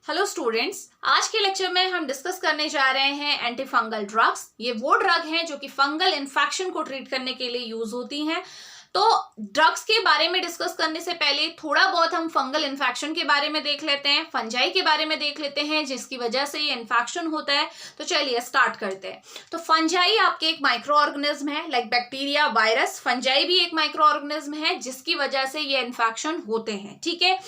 Hello students, आज के lecture में हम डिस्कस करने जा रहे हैं एंटी फंगल ड्रग्स। ये वो ड्रग हैं जो कि फंगल इन्फेक्शन को ट्रीट करने के लिए यूज होती हैं। तो ड्रग्स के बारे में डिस्कस करने से पहले थोड़ा बहुत हम फंगल इन्फेक्शन के बारे में देख लेते हैं, फंजाई के बारे में देख लेते हैं जिसकी वजह से ये इन्फेक्शन होता है। तो चलिए स्टार्ट करते हैं। तो फंजाई आपके एक माइक्रो ऑर्गेनिज्म है, लाइक बैक्टीरिया, वायरस। फंजाई भी एक माइक्रो ऑर्गेनिज्म है जिसकी वजह से ये इन्फेक्शन होते हैं। ठीक है,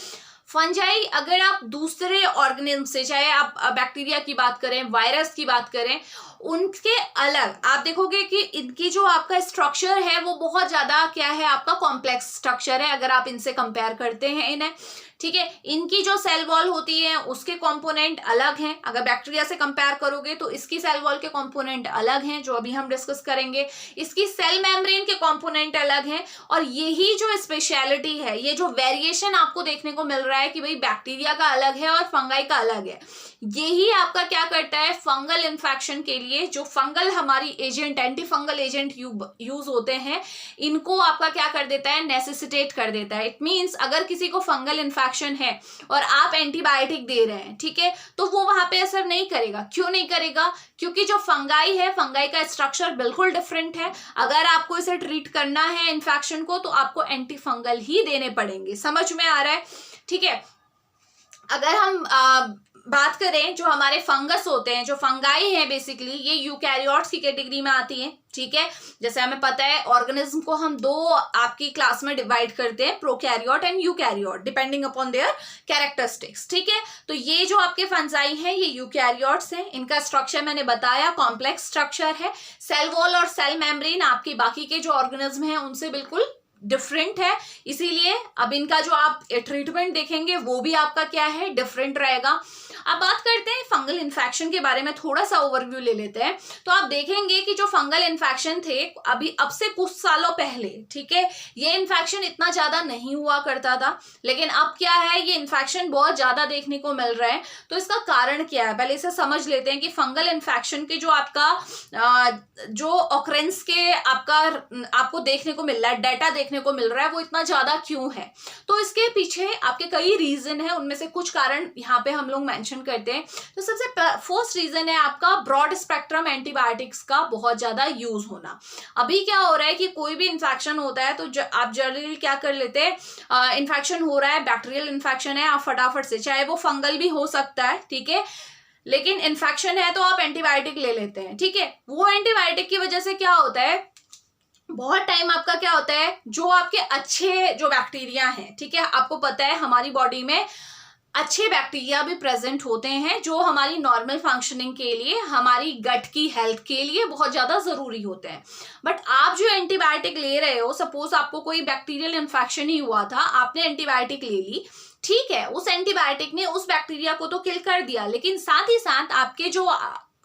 फंजाई अगर आप दूसरे ऑर्गेनिज्म से, चाहे आप बैक्टीरिया की बात करें, वायरस की बात करें, उनके अलग आप देखोगे कि इनकी जो आपका स्ट्रक्चर है वो बहुत ज्यादा क्या है, आपका कॉम्प्लेक्स स्ट्रक्चर है अगर आप इनसे कंपेयर करते हैं इन्हें। ठीक है, इनकी जो सेल वॉल होती है उसके कंपोनेंट अलग हैं। अगर बैक्टीरिया से कंपेयर करोगे तो इसकी सेल वॉल के कंपोनेंट अलग हैं, जो अभी हम डिस्कस करेंगे। इसकी सेल मेम्ब्रेन के कंपोनेंट अलग हैं। और यही जो स्पेशलिटी है, ये जो वेरिएशन आपको देखने को मिल रहा है कि भाई बैक्टीरिया का अलग है और फंगाई का अलग है, यही आपका क्या करता है, फंगल इन्फेक्शन के लिए जो फंगल हमारी agent, anti fungal agent use होते हैं, इनको आपका क्या कर देता है, नेसेसिटेट कर देता है। इट मींस अगर किसी को फंगल इन्फेक्शन है और आप एंटीबायोटिक दे रहे हैं, ठीक है, तो वो वहां पे असर नहीं करेगा। क्यों नहीं करेगा? क्योंकि जो फंगाई है, फंगाई का स्ट्रक्चर बिल्कुल डिफरेंट है। अगर आपको इसे ट्रीट करना है इन्फेक्शन को, तो आपको एंटी फंगल ही देने पड़ेंगे। समझ में आ रहा है? ठीक है, अगर हम बात करें जो हमारे फंगस होते हैं, जो फंगाई है, बेसिकली ये यूकैरियोट्स की कैटेगरी में आती है। ठीक है, जैसे हमें पता है ऑर्गेनिज्म को हम दो आपकी क्लास में डिवाइड करते हैं, prokaryote and eukaryote, depending upon their characteristics. ठीक है, तो ये जो आपके फंजाई हैं ये यूकैरियोट्स हैं। इनका स्ट्रक्चर मैंने बताया कॉम्प्लेक्स स्ट्रक्चर है। सेल वॉल और सेल मेम्ब्रेन आपके बाकी के जो ऑर्गेनिज्म हैं उनसे बिल्कुल डिफरेंट है, इसीलिए अब इनका जो आप ट्रीटमेंट देखेंगे वो भी आपका क्या है, डिफरेंट रहेगा। अब बात करते हैं फंगल इन्फेक्शन के बारे में, थोड़ा सा ओवरव्यू ले लेते हैं। तो आप देखेंगे कि जो फंगल इन्फेक्शन थे अभी अब से कुछ सालों पहले, ठीक है, ये इन्फेक्शन इतना ज्यादा नहीं हुआ करता था, लेकिन अब क्या है, ये इन्फेक्शन बहुत ज्यादा देखने को मिल रहा है। तो इसका कारण क्या है, पहले इसे समझ लेते हैं कि फंगल इन्फेक्शन के जो आपका जो ऑकरेंस के आपको देखने को मिल रहा है, डाटा देखने को मिल रहा है, वो इतना ज्यादा क्यों है। तो इसके पीछे आपके कई रीजन है, उनमें से कुछ कारण यहाँ पे हम लोग मेंशन करते हैं। तो सबसे फर्स्ट रीजन है आपका ब्रॉड स्पेक्ट्रम एंटीबायोटिक्स का बहुत ज्यादा यूज होना। अभी क्या हो रहा है कि कोई भी इन्फेक्शन होता है तो आप जनरली क्या कर लेते हैं, इन्फेक्शन हो रहा है, बैक्टीरियल इन्फेक्शन है, आप फटाफट से, चाहे वो फंगल भी हो सकता है, ठीक है, लेकिन इन्फेक्शन है तो आप एंटीबायोटिक ले लेते हैं। ठीक है, वो एंटीबायोटिक की वजह से क्या होता है, बहुत टाइम आपका क्या होता है, जो आपके अच्छे जो बैक्टीरिया हैं, ठीक है, आपको पता है हमारी बॉडी में अच्छे बैक्टीरिया भी प्रेजेंट होते हैं जो हमारी नॉर्मल फंक्शनिंग के लिए, हमारी गट की हेल्थ के लिए बहुत ज्यादा जरूरी होते हैं। बट आप जो एंटीबायोटिक ले रहे हो, सपोज आपको कोई बैक्टीरियल इन्फेक्शन ही हुआ था, आपने एंटीबायोटिक ले ली, ठीक है, उस एंटीबायोटिक ने उस बैक्टीरिया को तो किल कर दिया, लेकिन साथ ही साथ आपके जो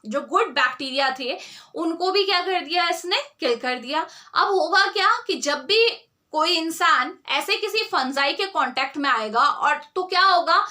गुड बैक्टीरिया थे उनको भी क्या कर दिया, इसने किल कर दिया। अब होगा क्या कि जब भी कोई इंसान ऐसे किसी फंजाई के कांटेक्ट में आएगा, और तो क्या होगा,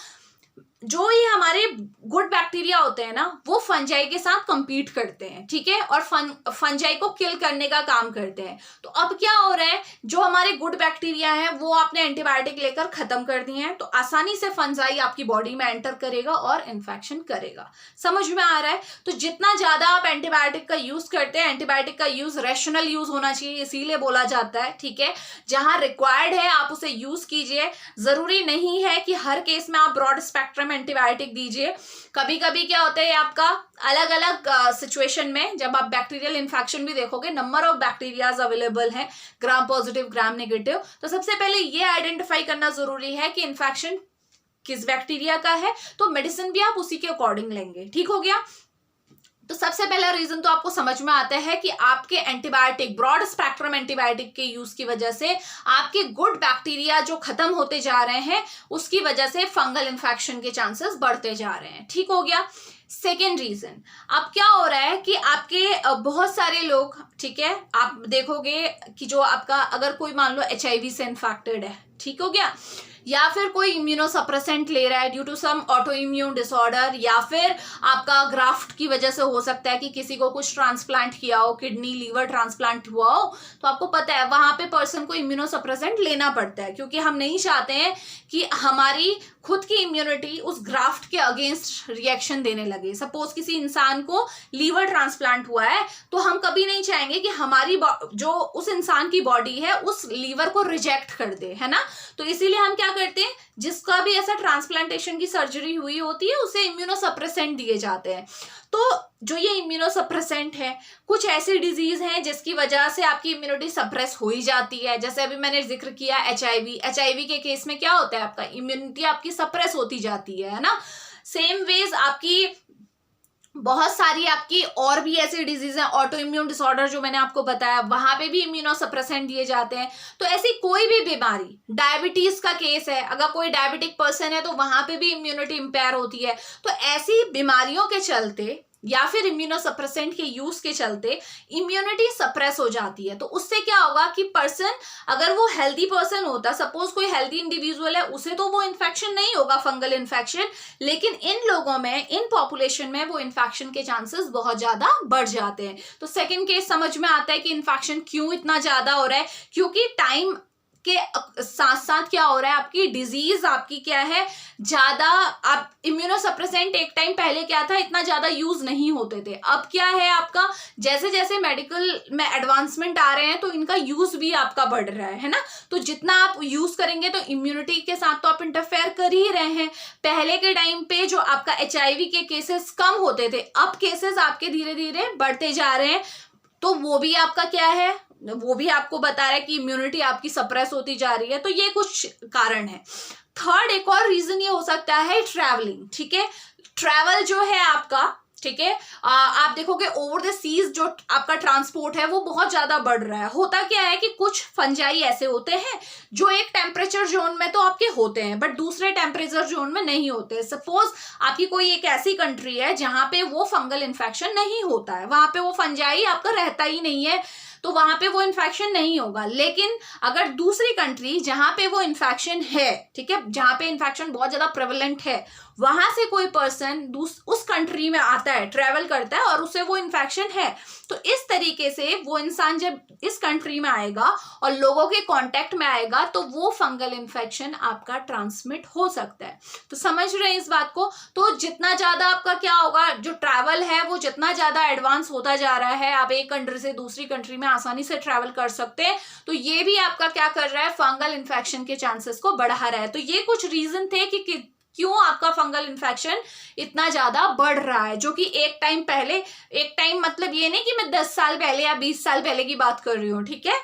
जो ये हमारे गुड बैक्टीरिया होते हैं ना, वो फंजाई के साथ कंपीट करते हैं, ठीक है, और फंजाई को किल करने का काम करते हैं। तो अब क्या हो रहा है, जो हमारे गुड बैक्टीरिया हैं वो आपने एंटीबायोटिक लेकर खत्म कर दिए हैं, तो आसानी से फंजाई आपकी बॉडी में एंटर करेगा और इन्फेक्शन करेगा। समझ में आ रहा है? तो जितना ज्यादा आप एंटीबायोटिक का यूज करते हैं, एंटीबायोटिक का यूज रैशनल यूज होना चाहिए, इसीलिए बोला जाता है, ठीक है, जहां रिक्वायर्ड है आप उसे यूज कीजिए। जरूरी नहीं है कि हर केस में आप ब्रॉड स्पेक्ट्रम एंटीबायोटिक दीजिए। कभी कभी क्या होता है, आपका अलग अलग सिचुएशन में जब आप बैक्टीरियल इन्फेक्शन भी देखोगे, नंबर ऑफ बैक्टीरियाज अवेलेबल हैं, ग्राम पॉजिटिव, ग्राम नेगेटिव, तो सबसे पहले ये आइडेंटिफाई करना जरूरी है कि इन्फेक्शन किस बैक्टीरिया का है, तो मेडिसिन भी आप उसी के अकॉर्डिंग लेंगे। ठीक हो गया? तो सबसे पहला रीजन तो आपको समझ में आता है कि आपके एंटीबायोटिक, ब्रॉड स्पेक्ट्रम एंटीबायोटिक के यूज की वजह से आपके गुड बैक्टीरिया जो खत्म होते जा रहे हैं, उसकी वजह से फंगल इन्फेक्शन के चांसेस बढ़ते जा रहे हैं। ठीक हो गया? सेकेंड रीजन, अब क्या हो रहा है कि आपके बहुत सारे लोग, ठीक है, आप देखोगे कि जो आपका, अगर कोई मान लो HIV से इन्फेक्टेड है, ठीक हो गया। या फिर कोई इम्यूनोसप्रेसेंट ले रहा है due to some auto immune disorder, या फिर आपका ग्राफ्ट की वजह से हो सकता है कि किसी को कुछ ट्रांसप्लांट किया हो, किडनी लीवर ट्रांसप्लांट हुआ हो, तो आपको पता है वहां पे पर्सन को इम्यूनोसप्रेसेंट लेना पड़ता है, क्योंकि हम नहीं चाहते हैं कि हमारी खुद की इम्यूनिटी उस ग्राफ्ट के अगेंस्ट रिएक्शन देने लगे। सपोज किसी इंसान को लीवर ट्रांसप्लांट हुआ है, तो हम कभी नहीं चाहेंगे कि हमारी जो उस इंसान की बॉडी है उस लीवर को रिजेक्ट कर दे, है ना। तो इसीलिए हम क्या करते हैं, जिसका भी ऐसा ट्रांसप्लांटेशन की सर्जरी हुई होती है उसे इम्यूनोसप्रेसेंट दिए जाते हैं। तो जो ये इम्यूनोसप्रेसेंट है, कुछ ऐसी डिजीज हैं जिसकी वजह से आपकी इम्यूनिटी सप्रेस हो ही जाती है। जैसे अभी मैंने जिक्र किया एचआईवी के केस में क्या होता है, आपका इम्यूनिटी आपकी सप्रेस होती जाती है ना। सेम वेज आपकी बहुत सारी आपकी और भी ऐसी डिजीज है, ऑटो इम्यून डिसऑर्डर जो मैंने आपको बताया, वहां पे भी इम्यूनोसप्रेसेंट दिए जाते हैं। तो ऐसी कोई भी बीमारी, डायबिटीज का केस है, अगर कोई डायबिटिक पर्सन है तो वहां पे भी इम्यूनिटी इंपेयर होती है। तो ऐसी बीमारियों के चलते या फिर इम्यूनोसप्रेसेंट के यूज के चलते इम्यूनिटी सप्रेस हो जाती है। तो उससे क्या होगा कि पर्सन, अगर वो हेल्दी पर्सन होता, सपोज कोई हेल्दी इंडिविजुअल है, उसे तो वो इन्फेक्शन नहीं होगा, फंगल इन्फेक्शन, लेकिन इन लोगों में, इन पॉपुलेशन में वो इन्फेक्शन के चांसेस बहुत ज्यादा बढ़ जाते हैं। तो सेकेंड केस समझ में आता है कि इन्फेक्शन क्यों इतना ज्यादा हो रहा है, क्योंकि टाइम के साथ साथ क्या हो रहा है, आपकी डिजीज आपकी क्या है, ज्यादा, आप इम्यूनोसप्रेसेंट एक टाइम पहले क्या था, इतना ज्यादा यूज नहीं होते थे। अब क्या है आपका, जैसे जैसे मेडिकल में एडवांसमेंट आ रहे हैं तो इनका यूज भी आपका बढ़ रहा है ना। तो जितना आप यूज करेंगे तो इम्यूनिटी के साथ तो आप इंटरफेयर कर ही रहे हैं। पहले के टाइम पे जो आपका एचआईवी के केसेस कम होते थे, अब केसेस आपके धीरे धीरे बढ़ते जा रहे हैं। तो वो भी आपका क्या है, वो भी आपको बता रहा है कि इम्यूनिटी आपकी सप्रेस होती जा रही है। तो ये कुछ कारण है। थर्ड एक और रीजन ये हो सकता है ट्रैवलिंग, ठीक है। ट्रैवल जो है आपका, ठीक है, आप देखोगे ओवर द सीज जो आपका ट्रांसपोर्ट है वो बहुत ज्यादा बढ़ रहा है। होता क्या है कि कुछ फंजाई ऐसे होते हैं जो एक टेम्परेचर जोन में तो आपके होते हैं बट दूसरे टेम्परेचर जोन में नहीं होते। सपोज आपकी कोई एक ऐसी कंट्री है जहां पे वो फंगल इन्फेक्शन नहीं होता है, वहां पे वो फंजाई आपका रहता ही नहीं है, तो वहां पे वो इन्फेक्शन नहीं होगा। लेकिन अगर दूसरी कंट्री जहां पे वो इन्फेक्शन है, ठीक है, जहां पे इन्फेक्शन बहुत ज्यादा प्रेवलेंट है, वहां से कोई पर्सन उस कंट्री में आता है, ट्रेवल करता है और उसे वो इन्फेक्शन है, तो इस तरीके से वो इंसान जब इस कंट्री में आएगा और लोगों के कांटेक्ट में आएगा तो वो फंगल इन्फेक्शन आपका ट्रांसमिट हो सकता है। तो समझ रहे हैं इस बात को। तो जितना ज्यादा आपका क्या होगा, जो ट्रैवल है वो जितना ज्यादा एडवांस होता जा रहा है, आप एक कंट्री से दूसरी कंट्री में आसानी से ट्रैवल कर सकते हैं, तो ये भी आपका क्या कर रहा है, फंगल इन्फेक्शन के चांसेस को बढ़ा रहा है। तो ये कुछ रीजन थे कि क्यों आपका फंगल इन्फेक्शन इतना ज्यादा बढ़ रहा है, जो कि एक टाइम पहले, एक टाइम मतलब ये नहीं कि मैं 10 साल पहले या 20 साल पहले की बात कर रही हूँ, ठीक है,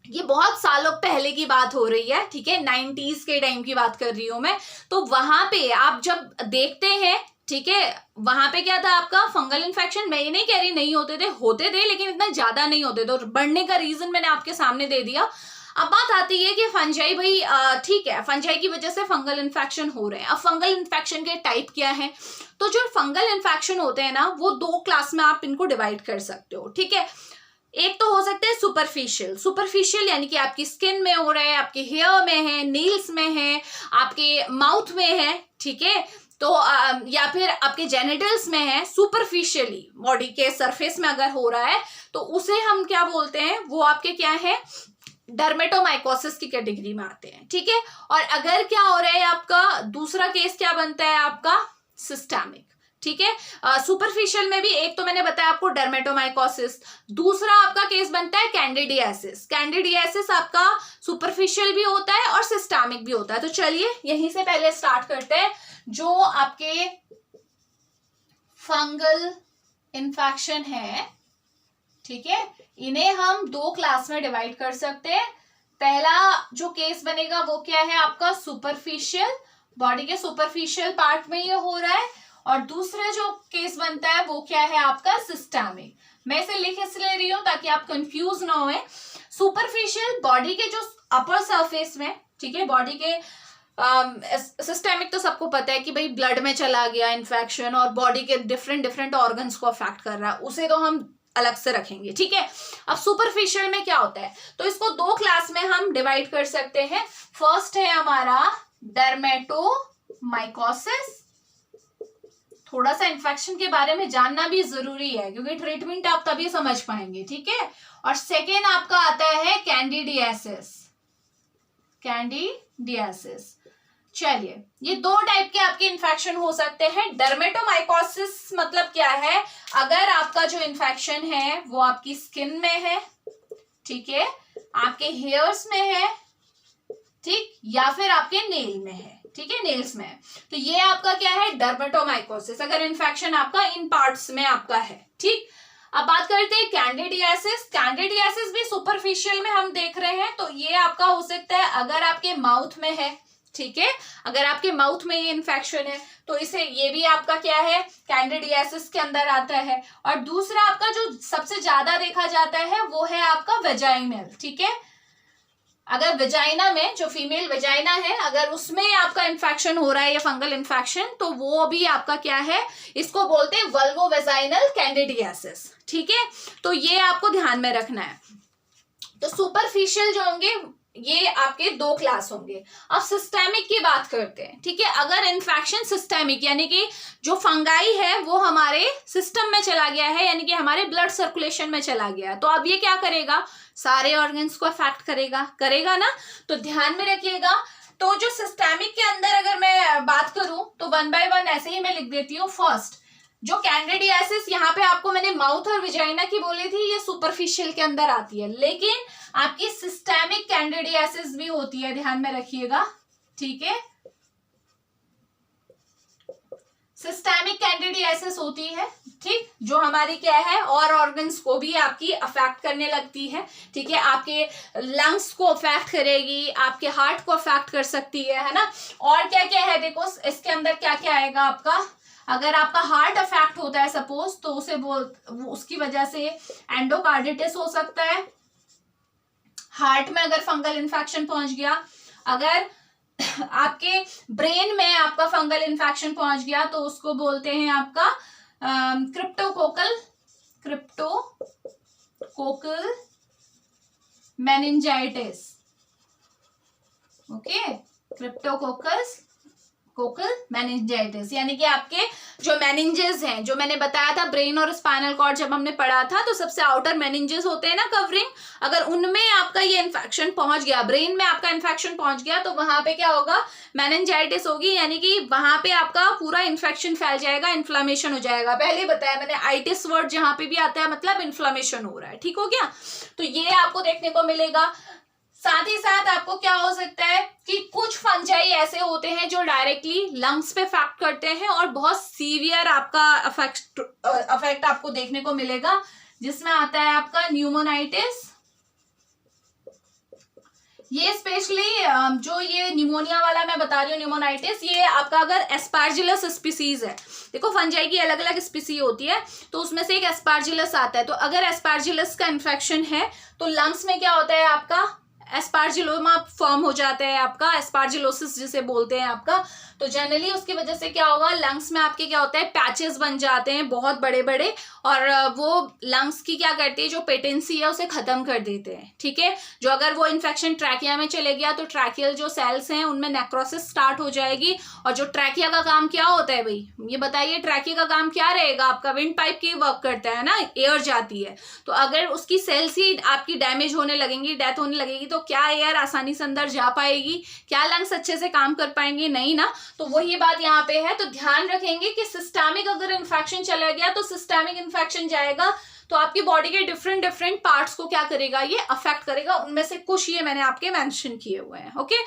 ये बहुत सालों पहले की बात हो रही है, ठीक है, 90s के टाइम की बात कर रही हूं मैं। तो वहां पे आप जब देखते हैं, ठीक है, वहां पे क्या था आपका फंगल इन्फेक्शन, मैं ये नहीं कह रही नहीं होते थे लेकिन इतना ज्यादा नहीं होते थे, और बढ़ने का रीजन मैंने आपके सामने दे दिया। अब बात आती है कि फंजाई, भाई ठीक है, फंजाई की वजह से फंगल इन्फेक्शन हो रहे हैं। अब फंगल इन्फेक्शन के टाइप क्या है, तो जो फंगल इन्फेक्शन होते हैं ना, वो 2 क्लास में आप इनको डिवाइड कर सकते हो, ठीक है। एक तो हो सकते हैं सुपरफिशियल यानी कि आपकी स्किन में हो रहा है, आपके हेयर में है, नेल्स में है, आपके माउथ में है, ठीक है, तो या फिर आपके जेनिटल्स में है, सुपरफिशियली बॉडी के सरफेस में अगर हो रहा है तो उसे हम क्या बोलते हैं, वो आपके क्या है, डर्मेटोमाइकोसिस की कैटेगरी में आते हैं, ठीक है। और अगर क्या हो रहा है आपका दूसरा केस क्या बनता है आपका, सिस्टेमिक, ठीक है। सुपरफिशियल में भी एक तो मैंने बताया आपको डर्मेटोमाइकोसिस, दूसरा आपका केस बनता है कैंडिडियासिस। कैंडिडियासिस आपका सुपरफिशियल भी होता है और सिस्टेमिक भी होता है। तो चलिए यहीं से पहले स्टार्ट करते हैं। जो आपके फंगल इन्फेक्शन है, ठीक है, इन्हें हम 2 क्लास में डिवाइड कर सकते हैं। पहला जो केस बनेगा वो क्या है आपका सुपरफिशियल, बॉडी के सुपरफिशियल पार्ट में ये हो रहा है, और दूसरा जो केस बनता है वो क्या है आपका सिस्टेमिक। मैं इसे लिख इसलिए रही हूं ताकि आप कंफ्यूज ना होए। सुपरफिशियल बॉडी के जो अपर सरफेस में, ठीक है, बॉडी के सिस्टेमिक तो सबको पता है कि भाई ब्लड में चला गया इन्फेक्शन और बॉडी के डिफरेंट ऑर्गन्स को अफेक्ट कर रहा है, उसे तो हम अलग से रखेंगे, ठीक है। अब सुपरफिशियल में क्या होता है, तो इसको दो क्लास में हम डिवाइड कर सकते हैं। फर्स्ट है हमारा डर्मेटोमाइकोसिस, थोड़ा सा इन्फेक्शन के बारे में जानना भी जरूरी है क्योंकि ट्रीटमेंट आप तभी समझ पाएंगे, ठीक है। और सेकेंड आपका आता है कैंडिडियासिस, कैंडिडियासिस। चलिए, ये दो टाइप के आपके इन्फेक्शन हो सकते हैं। डर्मेटोमाइकोसिस मतलब क्या है, अगर आपका जो इन्फेक्शन है वो आपकी स्किन में है, ठीक है, आपके हेयर्स में है, ठीक, या फिर आपके नेल में है, ठीक है, नेल्स में है, तो ये आपका क्या है, डर्मेटोमाइकोसिस, अगर इन्फेक्शन आपका इन पार्ट्स में आपका है, ठीक। अब बात करते हैं कैंडिडियासिस। कैंडिडियासिस भी सुपरफिशियल में हम देख रहे हैं, तो ये आपका हो सकता है अगर आपके माउथ में है, ठीक है, अगर आपके माउथ में ये इन्फेक्शन है तो इसे ये भी आपका क्या है, कैंडिडियासिस के अंदर आता है। और दूसरा आपका जो सबसे ज्यादा देखा जाता है वो है आपका वेजाइनल, ठीक है, अगर वेजाइना में जो फीमेल वेजाइना है अगर उसमें आपका इन्फेक्शन हो रहा है या फंगल इन्फेक्शन, तो वो भी आपका क्या है, इसको बोलते हैं वल्वोवेजाइनल कैंडिडियासिस, ठीक है। तो ये आपको ध्यान में रखना है। तो सुपरफिशियल जो होंगे ये आपके दो क्लास होंगे। अब सिस्टेमिक की बात करते हैं, ठीक है। अगर इन्फेक्शन सिस्टेमिक यानी कि जो फंगाई है वो हमारे सिस्टम में चला गया है, यानी कि हमारे ब्लड सर्कुलेशन में चला गया, तो अब ये क्या करेगा, सारे ऑर्गन्स को अफेक्ट करेगा, करेगा ना, तो ध्यान में रखिएगा। तो जो सिस्टेमिक के अंदर अगर मैं बात करूं तो 1 by 1 ऐसे ही मैं लिख देती हूँ। फर्स्ट जो कैंडिडियासिस, यहाँ पे आपको मैंने माउथ और विजाइना की बोली थी, ये सुपरफिशियल के अंदर आती है, लेकिन आपकी सिस्टेमिक कैंडिडियासिस भी होती है, ध्यान में रखिएगा, ठीक है। सिस्टेमिक कैंडिडियासिस होती है, ठीक, जो हमारी क्या है और ऑर्गन्स को भी आपकी अफेक्ट करने लगती है, ठीक है, आपके लंग्स को अफेक्ट करेगी, आपके हार्ट को अफेक्ट कर सकती है ना। और क्या क्या है देखो, इसके अंदर क्या क्या आएगा आपका, अगर आपका हार्ट अफेक्ट होता है सपोज, तो उसे उसकी वजह से एंडोकार्डिटिस हो सकता है, हार्ट में अगर फंगल इन्फेक्शन पहुंच गया, अगर आपके ब्रेन में आपका फंगल इन्फेक्शन पहुंच गया तो उसको बोलते हैं आपका cryptococcal meningitis, okay, Kokalla meningitis, यानी कि आपके जो मेनिंजेस हैं, जो मैंने बताया था ब्रेन और स्पाइनल कॉर्ड जब हमने पढ़ा था, तो सबसे आउटर मेनिंजेस होते हैं ना कवरिंग, अगर उनमें आपका ये इन्फेक्शन पहुंच गया, ब्रेन में आपका इन्फेक्शन पहुंच गया, तो वहां पे क्या होगा, मेनिंजाइटिस होगी, यानी कि वहां पे आपका पूरा इन्फेक्शन फैल जाएगा, इन्फ्लामेशन हो जाएगा। पहले बताया मैंने, आइटिस वर्ड जहां पे भी आता है मतलब इन्फ्लामेशन हो रहा है, ठीक हो गया। तो ये आपको देखने को मिलेगा। साथ ही साथ आपको क्या हो सकता है कि कुछ फंजाई ऐसे होते हैं जो डायरेक्टली लंग्स पे अफेक्ट करते हैं और बहुत सीवियर आपका अफेक्ट आपको देखने को मिलेगा, जिसमें आता है आपका न्यूमोनाइटिस। ये स्पेशली जो ये न्यूमोनिया वाला मैं बता रही हूँ न्यूमोनाइटिस, ये आपका अगर एस्पार्जिलस स्पीसीज है, देखो फंजाई की अलग अलग स्पीसीज होती है, तो उसमें से एक एस्पार्जिलस आता है, तो अगर एस्पार्जिलस का इन्फेक्शन है तो लंग्स में क्या होता है आपका, एस्पार्जिलोमा फॉर्म हो जाता है आपका, एस्पार्जिलोसिस जिसे बोलते हैं आपका। तो जनरली उसकी वजह से क्या होगा, लंग्स में आपके क्या होता है, पैचेस बन जाते हैं बहुत बड़े बड़े, और वो लंग्स की क्या करती है, जो पेटेंसी है उसे खत्म कर देते हैं, ठीक है। जो अगर वो इन्फेक्शन ट्रैकिया में चले गया तो ट्रैकियल जो सेल्स हैं उनमें नेक्रोसिस स्टार्ट हो जाएगी। और जो ट्रैकिया का काम क्या होता है भाई, ये बताइए, ट्रैकिया का काम क्या रहेगा आपका, विंड पाइप की वर्क करता है ना, एयर जाती है, तो अगर उसकी सेल्स ही आपकी डैमेज होने लगेंगी, डेथ होने लगेगी, तो क्या एयर आसानी से अंदर जा पाएगी, क्या लंग्स अच्छे से काम कर पाएंगे, नहीं ना। तो वही बात यहाँ पे है, तो ध्यान रखेंगे कि सिस्टेमिक अगर इन्फेक्शन चला गया तो सिस्टेमिक इन्फेक्शन जाएगा तो आपकी बॉडी के डिफरेंट पार्ट्स को क्या करेगा, ये अफेक्ट करेगा। उनमें से कुछ ये मैंने आपके मेंशन किए हुए हैं, ओके।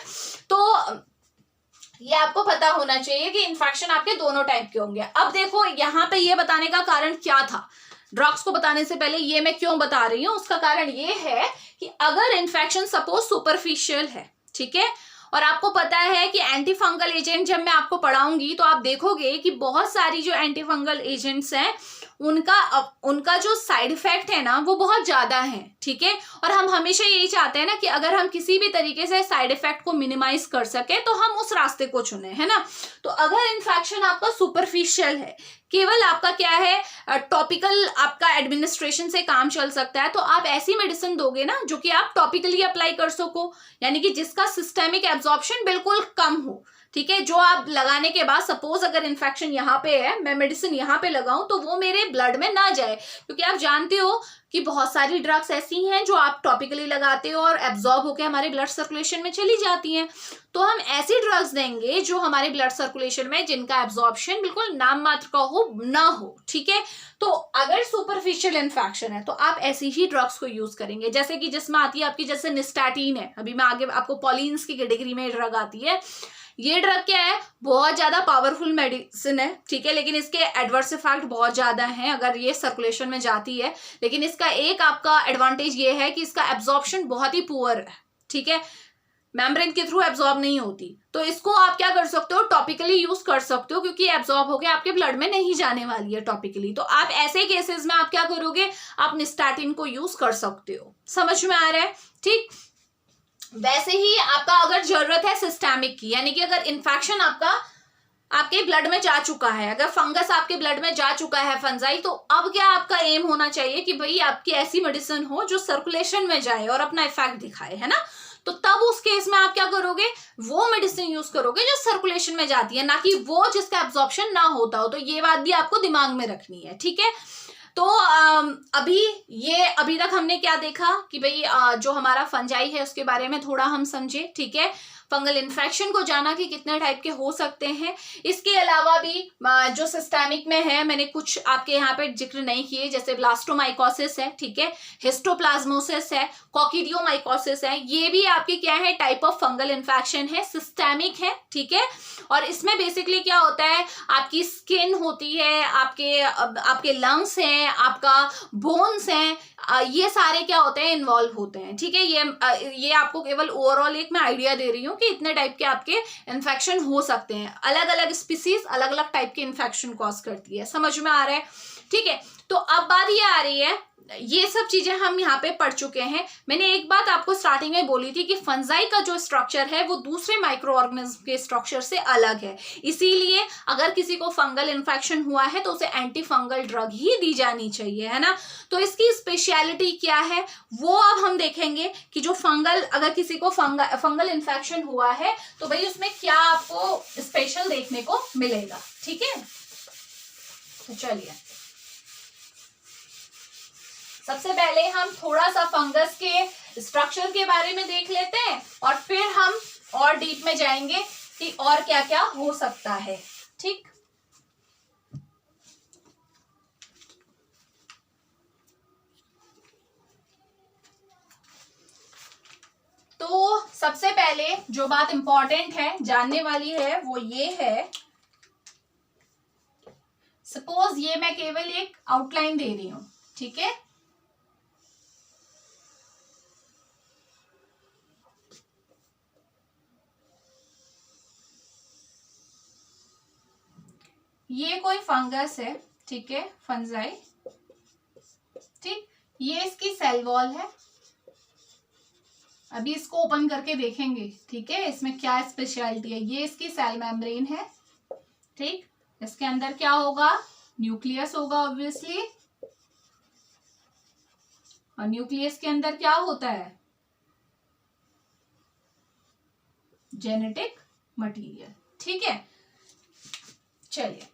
तो ये आपको पता होना चाहिए कि इन्फेक्शन आपके दोनों टाइप के होंगे। अब देखो यहाँ पे ये बताने का कारण क्या था, ड्रग्स को बताने से पहले ये मैं क्यों बता रही हूँ, उसका कारण ये है कि अगर इन्फेक्शन सपोज सुपरफिशियल है, ठीक है, और आपको पता है कि एंटी फंगल एजेंट जब मैं आपको पढ़ाऊंगी तो आप देखोगे कि बहुत सारी जो एंटी फंगल एजेंट्स हैं उनका जो साइड इफेक्ट है ना वो बहुत ज्यादा है, ठीक है। और हम हमेशा यही चाहते हैं ना कि अगर हम किसी भी तरीके से साइड इफेक्ट को मिनिमाइज कर सके तो हम उस रास्ते को चुने, है ना। तो अगर इन्फेक्शन आपका सुपरफिशियल है, केवल आपका क्या है टॉपिकल आपका एडमिनिस्ट्रेशन से काम चल सकता है, तो आप ऐसी मेडिसिन दोगे ना जो कि आप टॉपिकली अप्लाई कर सको, यानी कि जिसका सिस्टेमिक एब्जॉर्प्शन बिल्कुल कम हो, ठीक है। जो आप लगाने के बाद सपोज अगर इन्फेक्शन यहाँ पे है, मैं मेडिसिन यहाँ पे लगाऊं तो वो मेरे ब्लड में ना जाए, क्योंकि आप जानते हो कि बहुत सारी ड्रग्स ऐसी हैं जो आप टॉपिकली लगाते हो और एब्जॉर्ब होकर हमारे ब्लड सर्कुलेशन में चली जाती हैं। तो हम ऐसी ड्रग्स देंगे जो हमारे ब्लड सर्कुलेशन में जिनका एब्जॉर्प्शन बिल्कुल नाम मात्र का हो ना हो, ठीक है। तो अगर सुपरफिशियल इन्फेक्शन है तो आप ऐसी ही ड्रग्स को यूज करेंगे, जैसे कि जिसमें आती है आपकी, जैसे निस्टैटिन है, अभी मैं आगे आपको पॉलिन्स की कैटेगरी में ड्रग आती है। ये ड्रग क्या है, बहुत ज्यादा पावरफुल मेडिसिन है, ठीक है, लेकिन इसके एडवर्स इफेक्ट बहुत ज्यादा हैं अगर ये सर्कुलेशन में जाती है। लेकिन इसका एक आपका एडवांटेज ये है कि इसका एब्जॉर्प्शन बहुत ही पुअर है, ठीक है, मेम्ब्रेन के थ्रू एब्जॉर्ब नहीं होती। तो इसको आप क्या कर सकते हो, टॉपिकली यूज कर सकते हो, क्योंकि एब्जॉर्ब होकर आपके ब्लड में नहीं जाने वाली है टॉपिकली। तो आप ऐसे केसेस में आप क्या करोगे, आप निस्टैटिन को यूज कर सकते हो। समझ में आ रहा है, ठीक। वैसे ही आपका अगर जरूरत है सिस्टेमिक की, यानी कि अगर इन्फेक्शन आपके ब्लड में जा चुका है, अगर फंगस आपके ब्लड में जा चुका है, फंजाई, तो अब क्या आपका एम होना चाहिए कि भाई आपकी ऐसी मेडिसिन हो जो सर्कुलेशन में जाए और अपना इफेक्ट दिखाए, है ना। तो तब उस केस में आप क्या करोगे, वो मेडिसिन यूज करोगे जो सर्कुलेशन में जाती है, ना कि वो जिसका एब्जॉर्प्शन ना होता हो। तो ये बात भी आपको दिमाग में रखनी है, ठीक है। तो अभी तक हमने क्या देखा कि भाई जो हमारा फंजाई है उसके बारे में थोड़ा हम समझे, ठीक है। फंगल इन्फेक्शन को जाना कि कितने टाइप के हो सकते हैं। इसके अलावा भी जो सिस्टेमिक में है, मैंने कुछ आपके यहाँ पे जिक्र नहीं किए, जैसे ब्लास्टोमाइकोसिस है, ठीक है, हिस्टोप्लाज्मोसिस है, कॉकिडियोमाइकोसिस है। ये भी आपके क्या है, टाइप ऑफ फंगल इन्फेक्शन है, सिस्टेमिक है, ठीक है। और इसमें बेसिकली क्या होता है, आपकी स्किन होती है, आपके लंग्स हैं, आपका बोन्स हैं, ये सारे क्या होते हैं, इन्वॉल्व होते हैं, ठीक है। ये आपको केवल ओवरऑल एक मैं आइडिया दे रही हूँ कि इतने टाइप के आपके इन्फेक्शन हो सकते हैं। अलग अलग स्पीसीज अलग अलग टाइप के इन्फेक्शन कॉज करती है। समझ में आ रहा है, ठीक है। तो अब बात ये आ रही है, ये सब चीजें हम यहाँ पे पढ़ चुके हैं। मैंने एक बात आपको स्टार्टिंग में बोली थी कि फंजाई का जो स्ट्रक्चर है वो दूसरे माइक्रो ऑर्गेनिज्म के स्ट्रक्चर से अलग है, इसीलिए अगर किसी को फंगल इन्फेक्शन हुआ है तो उसे एंटी फंगल ड्रग ही दी जानी चाहिए, है ना। तो इसकी स्पेशलिटी क्या है वो अब हम देखेंगे कि जो अगर किसी को फंगल इन्फेक्शन हुआ है तो भाई उसमें क्या आपको स्पेशल देखने को मिलेगा, ठीक है। तो चलिए, सबसे पहले हम थोड़ा सा फंगस के स्ट्रक्चर के बारे में देख लेते हैं और फिर हम और डीप में जाएंगे कि और क्या क्या हो सकता है, ठीक। तो सबसे पहले जो बात इंपॉर्टेंट है, जानने वाली है, वो ये है, सपोज ये मैं केवल एक आउटलाइन दे रही हूं, ठीक है। ये कोई फंगस है, ठीक है, फंजाई, ठीक। ये इसकी सेल वॉल है, अभी इसको ओपन करके देखेंगे, ठीक है, इसमें क्या स्पेशलिटी है। ये इसकी सेल मेम्ब्रेन है, ठीक। इसके अंदर क्या होगा, न्यूक्लियस होगा ऑब्वियसली, और न्यूक्लियस के अंदर क्या होता है, जेनेटिक मटेरियल, ठीक है। चलिए,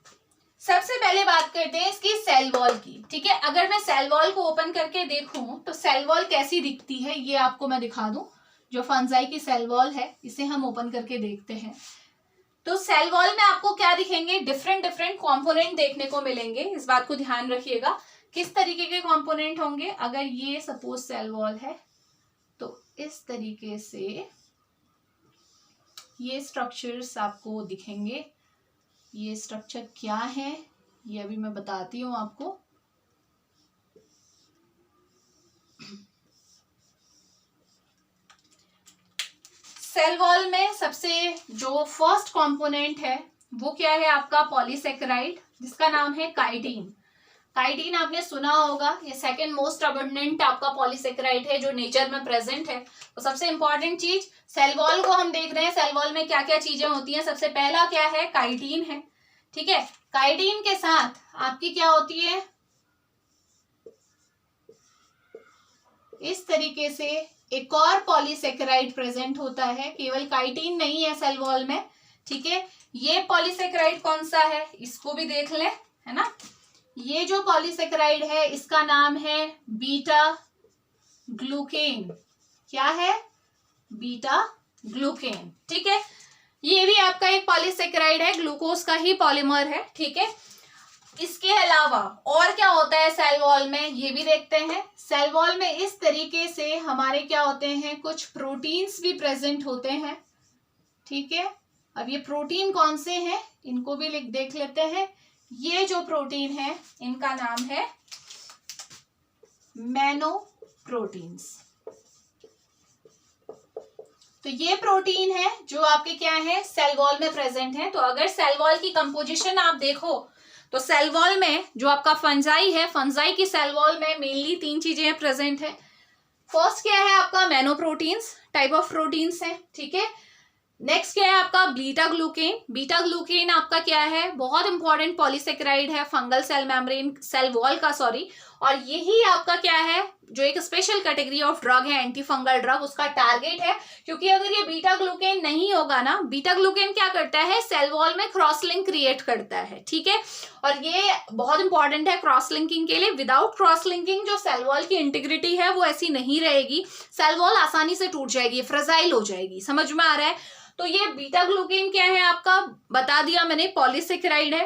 सबसे पहले बात करते हैं इसकी सेल वॉल की, ठीक है। अगर मैं सेल वॉल को ओपन करके देखूं तो सेल वॉल कैसी दिखती है ये आपको मैं दिखा दूं। जो फंजाई की सेल वॉल है इसे हम ओपन करके देखते हैं। तो सेल वॉल में आपको क्या दिखेंगे, डिफरेंट डिफरेंट कंपोनेंट देखने को मिलेंगे। इस बात को ध्यान रखिएगा किस तरीके के कंपोनेंट होंगे। अगर ये सपोज सेल वॉल है तो इस तरीके से ये स्ट्रक्चर्स आपको दिखेंगे। ये स्ट्रक्चर क्या है ये अभी मैं बताती हूँ आपको। सेल वॉल में सबसे जो फर्स्ट कंपोनेंट है वो क्या है आपका पॉलीसेकेराइड, जिसका नाम है काइटिन। काइटिन आपने सुना होगा, ये सेकंड मोस्ट अबंडेंट आपका पॉलीसेकेराइड है जो नेचर में प्रेजेंट है। तो सबसे इंपॉर्टेंट चीज सेल वॉल को हम देख रहे हैं, सेल वॉल में क्या क्या चीजें होती हैं। सबसे पहला क्या है, काइटिन है, ठीक है। काइटिन के साथ आपकी क्या होती है, इस तरीके से एक और पॉलीसेकेराइड प्रेजेंट होता है, केवल काइटिन नहीं है सेल वॉल में, ठीक है। ये पॉलीसेकेराइड कौन सा है, इसको भी देख लें, है ना। ये जो पॉलीसेकेराइड है इसका नाम है बीटा ग्लूकेन। क्या है, बीटा ग्लूकेन, ठीक है। ये भी आपका एक पॉलीसेकेराइड है, ग्लूकोज का ही पॉलीमर है, ठीक है। इसके अलावा और क्या होता है सेल वॉल में, ये भी देखते हैं। सेल वॉल में इस तरीके से हमारे क्या होते हैं, कुछ प्रोटीन्स भी प्रेजेंट होते हैं, ठीक है। अब ये प्रोटीन कौन से हैं इनको भी देख लेते हैं। ये जो प्रोटीन है इनका नाम है मैनोप्रोटीन्स। तो ये प्रोटीन है जो आपके क्या है, सेल वॉल में प्रेजेंट है। तो अगर सेल वॉल की कंपोजिशन आप देखो तो सेल वॉल में जो आपका फंजाई है, फंजाई की सेल वॉल में मेनली 3 चीजें प्रेजेंट है। फर्स्ट क्या है आपका मैनोप्रोटीन्स, टाइप ऑफ प्रोटीन्स है, ठीक है। नेक्स्ट क्या है आपका बीटा ग्लूकेन। बीटा ग्लूकेन आपका क्या है, बहुत इंपॉर्टेंट पॉलीसेकेराइड है fungal cell membrane, cell wall का, सॉरी। और यही आपका क्या है, जो एक स्पेशल कैटेगरी ऑफ ड्रग है, एंटी फंगल ड्रग, उसका टारगेट है। क्योंकि अगर ये बीटा ग्लूकेन नहीं होगा ना, बीटा ग्लूकेन क्या करता है, सेल वॉल में क्रॉस लिंक क्रिएट करता है, ठीक है। और ये बहुत इंपॉर्टेंट है क्रॉस लिंकिंग के लिए। विदाउट क्रॉस लिंकिंग जो सेल वॉल की इंटीग्रिटी है वो ऐसी नहीं रहेगी, सेल वॉल आसानी से टूट जाएगी, फ्रेजाइल हो जाएगी, समझ में आ रहा है। तो ये बीटा ग्लूकेन क्या है आपका, बता दिया मैंने, पॉलीसेकेराइड है।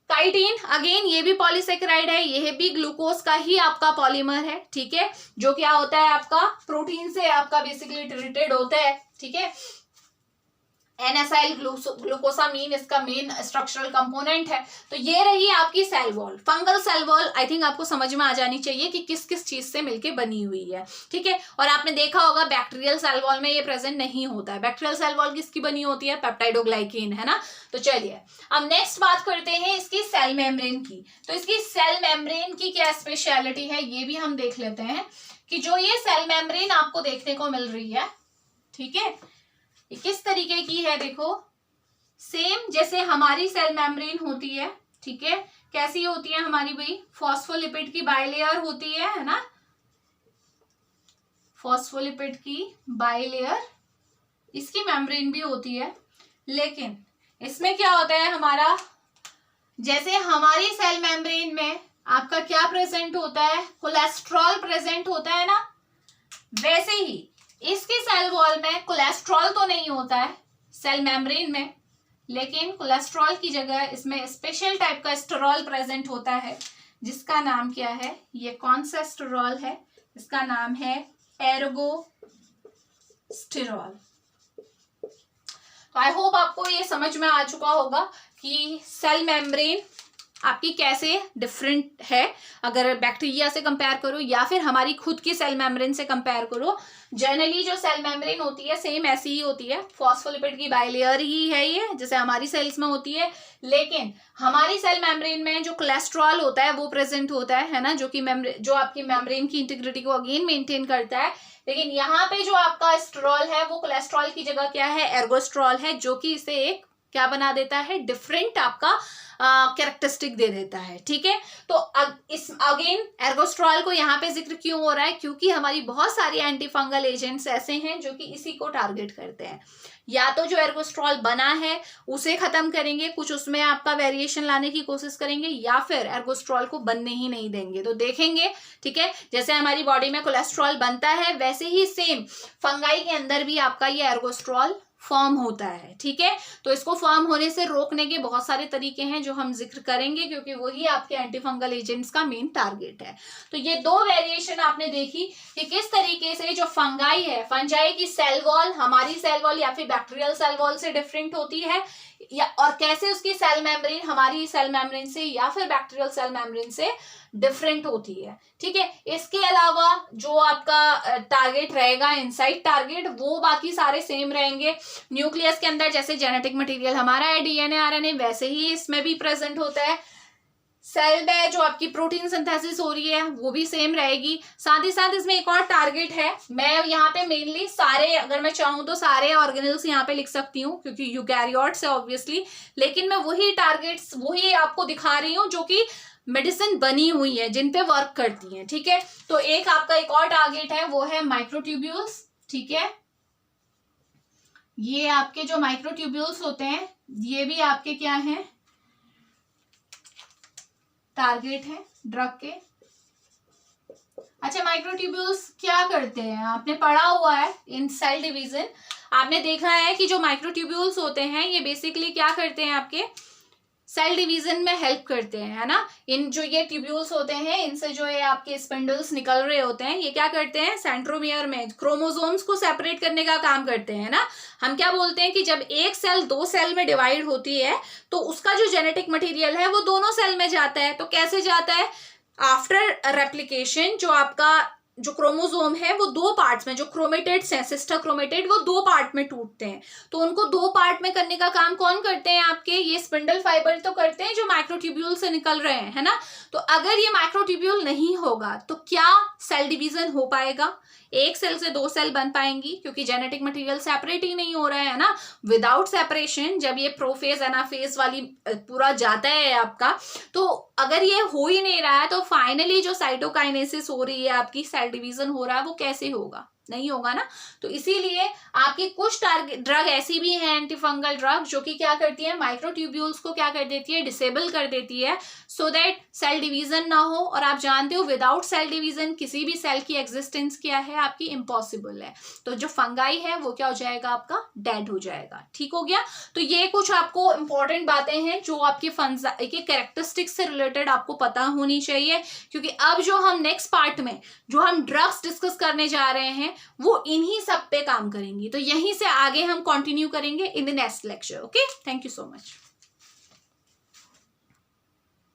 काइटिन अगेन ये भी पॉलीसेकेराइड है, ये भी ग्लूकोज का ही आपका पॉलीमर है, ठीक है। जो क्या होता है आपका प्रोटीन से आपका बेसिकली रिलेटेड होता है, ठीक है। एनएसाइल ग्लूकोसामीन इसका मेन स्ट्रक्चरल कंपोनेंट है। तो ये रही आपकी cell wall, fungal cell wall. I think आपको समझ में आ जानी चाहिए कि किस किस चीज से मिलके बनी हुई है, ठीक है। और आपने देखा होगा बैक्टीरियल सेल वॉल में ये प्रेजेंट नहीं होता है। बैक्टीरियल सेल वॉल किसकी बनी होती है, पेप्टाइडोग्लाइकेन, है ना। तो चलिए अब नेक्स्ट बात करते हैं इसकी सेल मेम्ब्रेन की। तो इसकी सेल मेम्ब्रेन की क्या स्पेशलिटी है ये भी हम देख लेते हैं, कि जो ये सेल मेम्ब्रेन आपको देखने को मिल रही है, ठीक है, ये किस तरीके की है, देखो सेम जैसे हमारी सेल मेम्ब्रेन होती है, ठीक है। कैसी होती है हमारी भाई, फॉस्फोलिपिड की बाइलेयर होती है ना, फॉस्फोलिपिड की बाइलेयर इसकी मेम्ब्रेन भी होती है। लेकिन इसमें क्या होता है हमारा, जैसे हमारी सेल मेम्ब्रेन में आपका क्या प्रेजेंट होता है, कोलेस्ट्रॉल प्रेजेंट होता है ना, वैसे ही इसकी सेल वॉल में कोलेस्ट्रॉल तो नहीं होता है सेल मेम्ब्रेन में, लेकिन कोलेस्ट्रॉल की जगह इसमें स्पेशल टाइप का स्टेरॉल प्रेजेंट होता है, जिसका नाम क्या है, ये कौन सा स्टेरॉल है, इसका नाम है एर्गोस्टेरॉल। आई होप आपको ये समझ में आ चुका होगा कि सेल मेम्ब्रेन आपकी कैसे डिफरेंट है, अगर बैक्टीरिया से कंपेयर करो या फिर हमारी खुद की सेल मेम्ब्रेन से कंपेयर करो। जनरली जो सेल मेम्ब्रेन होती है सेम ऐसी ही होती है, फॉस्फोलिपिड की बाइलेयर ही है ये, जैसे हमारी सेल्स में होती है। लेकिन हमारी सेल मेम्ब्रेन में जो कोलेस्ट्रॉल होता है वो प्रेजेंट होता है ना, जो कि जो आपकी मेम्ब्रेन की इंटीग्रिटी को अगेन मेंटेन करता है। लेकिन यहाँ पे जो आपका स्टेरॉल है वो कोलेस्ट्रॉल की जगह क्या है, एर्गोस्ट्रॉल है, जो कि इसे एक क्या बना देता है, डिफरेंट आपका कैरेक्टरिस्टिक दे देता है, ठीक है। तो इस अगेन एर्गोस्ट्रॉल को यहाँ पे जिक्र क्यों हो रहा है, क्योंकि हमारी बहुत सारी एंटी फंगल एजेंट्स ऐसे हैं जो कि इसी को टारगेट करते हैं। या तो जो एर्गोस्ट्रॉल बना है उसे खत्म करेंगे, कुछ उसमें आपका वेरिएशन लाने की कोशिश करेंगे, या फिर एर्गोस्ट्रॉल को बनने ही नहीं देंगे। तो देखेंगे, ठीक है, जैसे हमारी बॉडी में कोलेस्ट्रॉल बनता है वैसे ही सेम फंगाई के अंदर भी आपका ये एर्गोस्ट्रॉल फॉर्म होता है, ठीक है। तो इसको फॉर्म होने से रोकने के बहुत सारे तरीके हैं जो हम जिक्र करेंगे, क्योंकि वही आपके एंटी फंगल एजेंट्स का मेन टारगेट है। तो ये दो वेरिएशन आपने देखी कि किस तरीके से जो फंगाई है, फंजाई की सेल वॉल हमारी सेल वॉल या फिर बैक्टीरियल सेल वॉल से डिफरेंट होती है, या और कैसे उसकी सेल मेम्ब्रेन हमारी सेल मेम्ब्रेन से या फिर बैक्टीरियल सेल मेम्ब्रेन से डिफरेंट होती है, ठीक है। इसके अलावा जो आपका टारगेट रहेगा, इनसाइड टारगेट, वो बाकी सारे सेम रहेंगे। न्यूक्लियस के अंदर जैसे जेनेटिक मटेरियल हमारा है डीएनए आरएनए, वैसे ही इसमें भी प्रेजेंट होता है। सेल में जो आपकी प्रोटीन सिंथेसिस हो रही है वो भी सेम रहेगी। साथ ही साथ इसमें एक और टारगेट है, मैं यहाँ पे मेनली सारे, अगर मैं चाहूँ तो सारे ऑर्गेनल्स यहाँ पे लिख सकती हूँ क्योंकि यूकैरियोट्स है ऑब्वियसली, लेकिन मैं वही टारगेट्स वही आपको दिखा रही हूँ जो कि मेडिसिन बनी हुई है, जिन पे वर्क करती है, ठीक है। तो एक आपका एक और टारगेट है, वो है माइक्रोट्यूब्यूल्स, ठीक है। ये आपके जो माइक्रोट्यूब्यूल्स होते हैं ये भी आपके क्या हैं, टारगेट है ड्रग के। अच्छा, माइक्रोट्यूब्यूल्स क्या करते हैं, आपने पढ़ा हुआ है इन सेल डिवीजन, आपने देखा है कि जो माइक्रोट्यूब्यूल्स होते हैं ये बेसिकली क्या करते हैं, आपके सेल डिवीजन में हेल्प करते हैं, है ना। इन जो ये ट्यूब्यूल्स होते हैं इनसे जो है आपके स्पिंडल्स निकल रहे होते हैं, ये क्या करते हैं, सेंट्रोमियर में क्रोमोसोम्स को सेपरेट करने का काम करते हैं ना। हम क्या बोलते हैं कि जब एक सेल दो सेल में डिवाइड होती है तो उसका जो जेनेटिक मटेरियल है वो दोनों सेल में जाता है। तो कैसे जाता है, आफ्टर रेप्लिकेशन जो आपका जो क्रोमोसोम है वो दो पार्ट्स में, जो क्रोमेटिड्स हैं सिस्टर क्रोमेटिड, वो दो पार्ट में टूटते हैं। तो उनको दो पार्ट में करने का काम कौन करते हैं, आपके ये स्पिंडल फाइबर तो करते हैं जो माइक्रोट्यूब्यूल से निकल रहे हैं, है ना। तो अगर ये माइक्रोट्यूब्यूल नहीं होगा तो क्या सेल डिवीजन हो पाएगा, एक सेल से दो सेल बन पाएंगी, क्योंकि जेनेटिक मटेरियल सेपरेट ही नहीं हो रहा है ना। विदाउट सेपरेशन जब ये प्रोफेज एनाफेज वाली पूरा जाता है आपका, तो अगर ये हो ही नहीं रहा है तो फाइनली जो साइटोकाइनेसिस हो रही है, आपकी सेल डिवीजन हो रहा है, वो कैसे होगा, नहीं होगा ना। तो इसीलिए आपकी कुछ टारगेट ड्रग ऐसी भी हैं एंटीफंगल ड्रग जो कि क्या करती है, माइक्रोट्यूब्यूल्स को क्या कर देती है, डिसेबल कर देती है, सो दैट सेल डिवीजन ना हो। और आप जानते हो विदाउट सेल डिवीजन किसी भी सेल की एग्जिस्टेंस क्या है, आपकी इम्पॉसिबल है। तो जो फंगाई है वो क्या हो जाएगा, आपका डेड हो जाएगा, ठीक हो गया। तो ये कुछ आपको इंपॉर्टेंट बातें हैं जो आपकी फंगाई के कैरेक्टरिस्टिक्स से रिलेटेड आपको पता होनी चाहिए, क्योंकि अब जो हम नेक्स्ट पार्ट में जो हम ड्रग्स डिस्कस करने जा रहे हैं वो इन्हीं सब पे काम करेंगी। तो यहीं से आगे हम कंटिन्यू करेंगे in the next lecture. Okay, thank you so much.